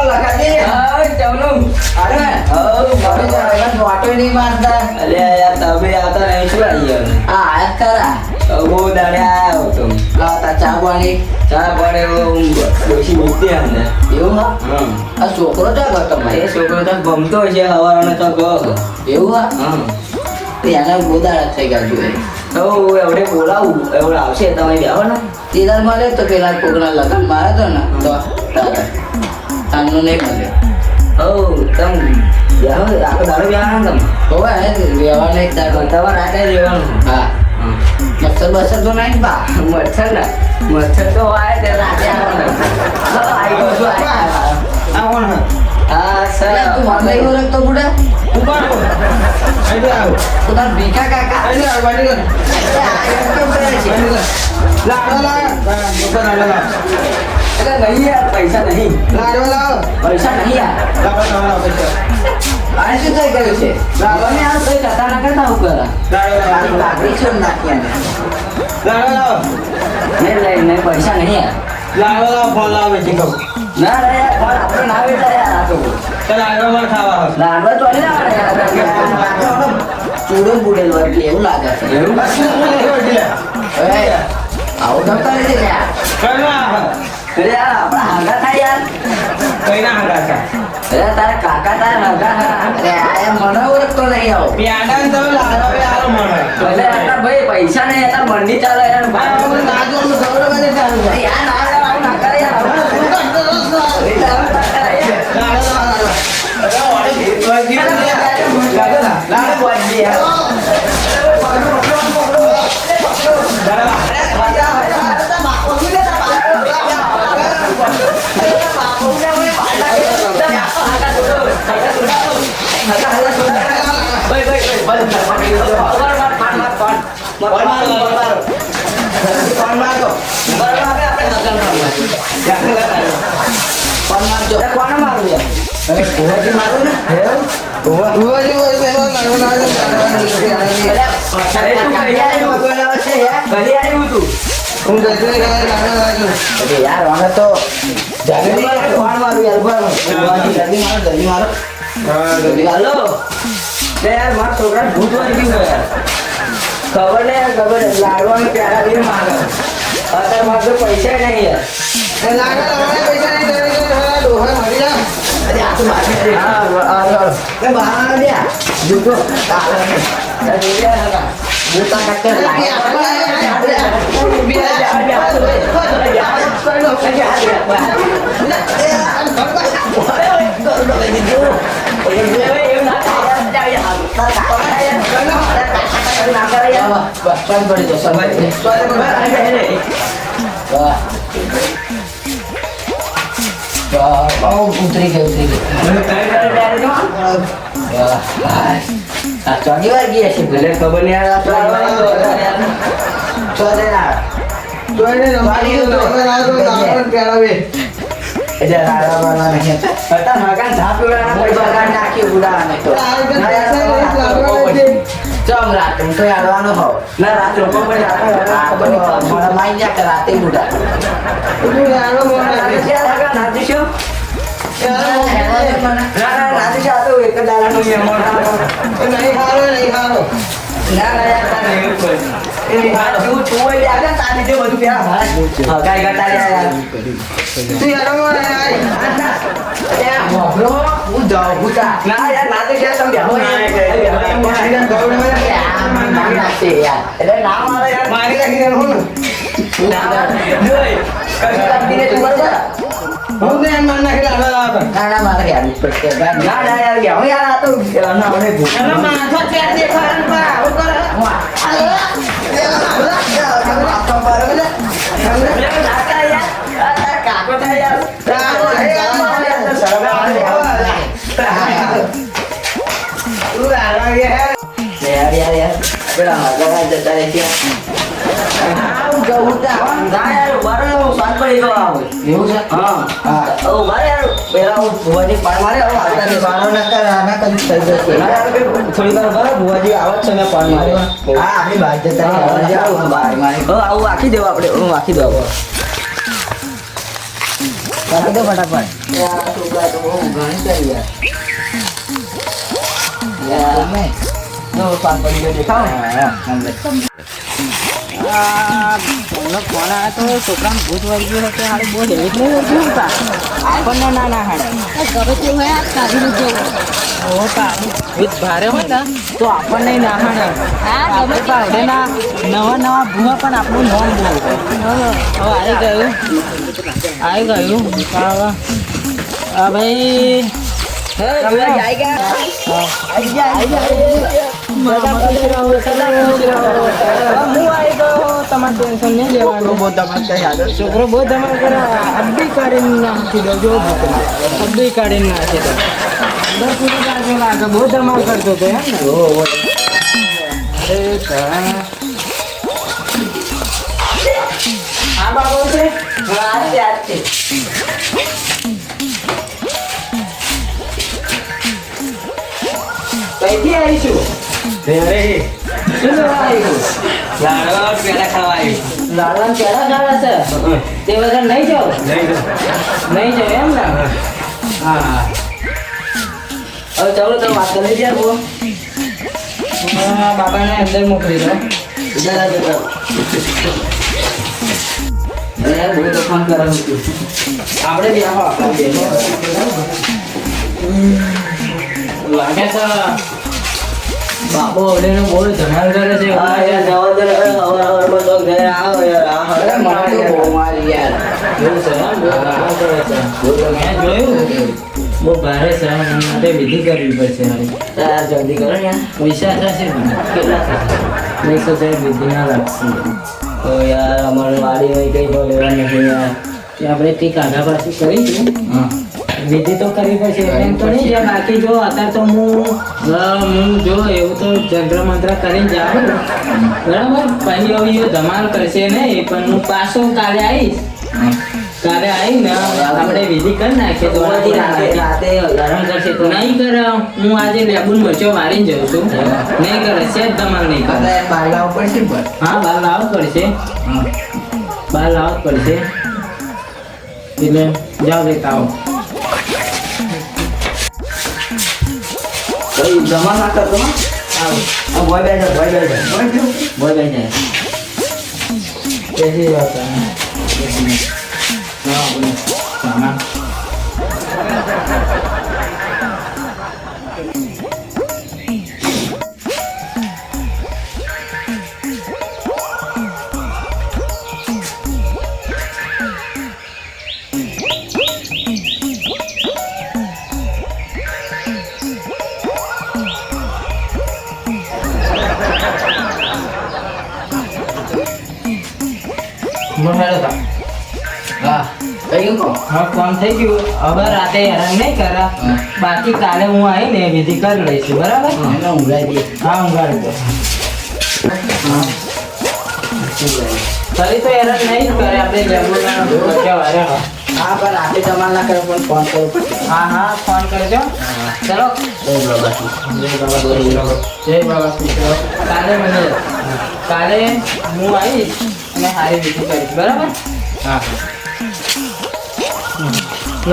લખાજી ચવલું અરે વાટો નહીં મારતા અલે યાર તમે આવતા નહીં શું આવી આ આયા ખરા બહુ દાડે આવ્યો તો લાવતા ચા પાણી ચા પડે ડોસી મૂકતી અમને એવું હા આ છોકરો ચા કરતો એ ભાઈ છોકરો તો ગમતો છે હવારનો તો ગયો એવું હા હા એના ગોદાળા થઈ ગયા જોઈએ તો એવડે બોલાવું એવડે આવશે તમે બેહો ને તેદાર મળે તો પેલા કોકના લગન મારે તો ને તો તારે તારનું નહીં મળે હો તમે બેહો આખો દાડો બેહવાનો તમે હોવે વ્યવહાર નહીં તાર તમારે રાતે રહેવાનું હા મચ્છર બસર તો નહીં બા મચ્છર ને મચ્છર તો આવે તે રાતે આવવાનું આવી ગયો છું હા સર તું મને નહીં ઓળખતો બુડા તો તાર ભીખા કાકા અરે આ કેમ કરે છે એટલે નહીં યાર પૈસા નહીં પૈસા નહીં યાર આ શું થઈ ગયું છે લાવવાની આ કઈ કથા ના કરતા હું કરા લાકડી છે ને નાખી નહીં પૈસા નહીં યાર ના રે યાર ફોન આપણે ના વેચા યાર આ તો લાડવા તો નહીં લાવવાના ચૂડો બુડેલ વર્ગ એવું લાગે છે એવું આવું તો કરે છે યાર અરે યાર આપણા હાંગા થાય યાર અરે તારા કાકા તારા હાંગા અરે આ મને ઓળખતો નહીં આવો ભલે આટલા ભાઈ પૈસા નહીં હતા મંડી ચાલે યાર યાર ના આવું ના કરે યાર યાર અમે તો હાલો યાર મારા છોકરા ભૂત વાગી ગયું યાર ખબર ને યાર ખબર લાડવાનું પ્યારા બી માંગે અત્યારે મારે પૈસા નહીં યાર ઉતરી ગઈ ચોથી વાર ગયા છે ભલે ખબર નહીં યાર ના રાત લોકો રાતે બુડા આખી દેવા આપણે આખી દેવા કરી દો ફટાફટ. એ આ છોકરા તો બહુ ઘણી કરી યાર. યાર, તમે જો પાન પડી ગયો દેખાવ ને? એમનો ફોન આવ્યો તો છોકરાને ભૂત વળી ગયું હતું હાલ બહુ હેવી જ નહીં વળગ્યું હતા આપણને ના ના હાડે ભૂત ભારે હોય ને તો આપણને ના હાડે આપણે પાડે ના નવા નવા ભૂવા પણ આપણું નોમ બોલ હવે આવી ગયું હા ભાઈ છોકરો બહુ ધમાલ કરે અબ્બી કાઢીને નાખી દો જો અબ્બી કાઢીને નાખી દો અંદર પૂરી લાગે લાગે બહુ ધમાલ કરતો હતો એમ ને આ બાબો છે આજ છે. કઈથી આવીશું શું લેવા આવ્યું લાડવા પેલા ખાવા આવી. લાડવાનું પેલા ખાવા છે તે વગર નહીં જાઓ નહીં જાઓ એમ ને હા હા હવે ચાલો તમે વાત કરી દે બહુ. બાબાને અંદર મોકલી દો જરા જરા. અરે બહુ તોફાન કરાવું છું. આપણે બી આવો આપણે બેસો લાગે છે બાબો ઓડેનો બહુ ધમાલ કરે છે હા યાર જવા દે. હવારમાં તો ઘરે આવો યાર. આ અરે હવે મારે તો બહુ મારી યાર. એવું છે એમ? બહુ ધમાલ કરે છે મેં જોયું બહુ ભારે છે એના માટે વિધિ કરવી પડશે મારી યાર જલ્દી કરો ને યાર. પૈસા થશે મને કેટલા થશે? નહીં તો સાહેબ વિધિ ના લાગશે તો યાર અમારી વાડી હોય કઈ તો લેવા નથી યાર. કે આપણે તે કાઢા પાછી કરીશું હા. વિધિ તો કરવી પડશે એમ તો નહીં જાય બાકી જો અત્યારે તો હું જો એવું તો જંત્ર મંત્ર કરીને જાઉં બરાબર પછી હવે એ ધમાલ કરશે નહીં પણ હું પાછો કાલે આવીશ કાલે આવીને આપણે વિધિ કરી નાખીએ તો રાતે રાતે ગરમ કરશે તો નહીં કરે હું આજે લેબુન મરચો વારીને જઉં છું નહીં કરે છે જ ધમાલ નહીં કરે અત્યારે બહાર લાવવું પડશે પણ. હા બહાર લાવવું પડશે હા. બહાર લાવવું પડશે એટલે જાઓ લેતા આવો કઈ જમા ના કરતો હો? આવો આ બોય બેઠો બોય બેઠો બોય બેઠો. કેસી વાત है हाँ बोलो सामान બોલાડો તા હા કઈ કહો. હા ફોન થઈ ગયું હવે રાતે હેરાન નહીં કરા બાકી કાલે હું આવીને વિધિ કરી લઈશું બરાબર એને ઊંઘાઈ દે. હા ઊંઘાડી દો ફરી તો હેરાન નહીં જ કરે આપણે જમવાના બચ્ચા વારે હા પણ રાતે જમા ના કરે પણ ફોન કરવો પડશે. હા હા ફોન કરજો ચલો જય બાબા. જય બાબા જય બાબા કૃષ્ણ. કાલે હું આવીશ અને સારી વિધિ કરીશ બરાબર હા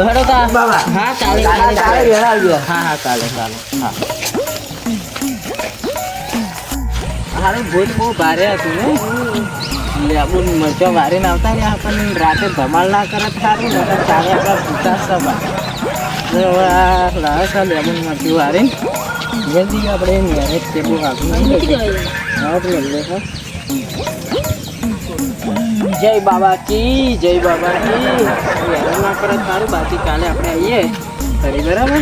હેડો કા બાબા હા કાલે કાલે વેળા આવજો. હા હા કાલે હા હારું ભૂત બહુ ભારે હતું ને લેબુ મરચો વારીને આવતા રહ્યા પણ રાતે ધમાલ ના કરે સારું ને ચાલે આપણા ભૂતા સભા લાવે છે લેબુ મરચું વારીને જલ્દી આપણે મેરેજ ટેબુ આગળ જય બાબા કી જય બાબા કી હેરાન ના કરે સારું બાકી કાલે આપણે આવીએ ફરી બરાબર